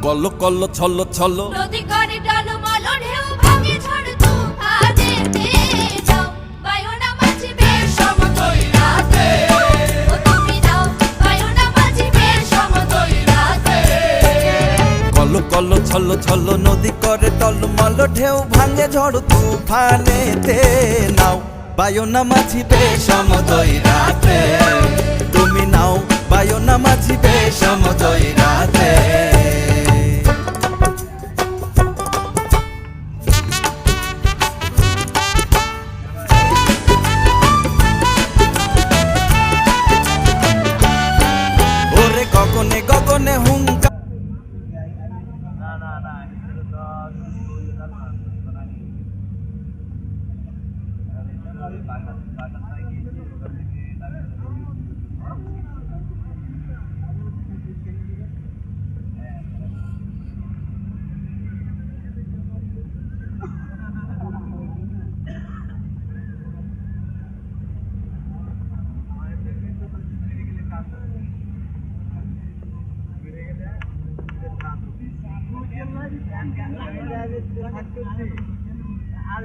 কল্লো কল্লো ছল্লো ছল্লো নদী করে টলমল ঢেউ ভাঙে ঝড় তুফানেতে যাও বায়ুনা মাঝিবে সমতল রাতে ও তুমি যাও বায়ুনা মাঝিবে সমতল রাতে কল্লো কল্লো ছল্লো ছল্লো নদী করে টলমল ঢেউ ভাঙে ঝড় তুফানেতে নাও বায়ুনা মাঝিবে সমতল রাতে তুমি নাও বায়ুনা মাঝিবে সমতল রাতে গগনে গগনে হুঙ্কার আর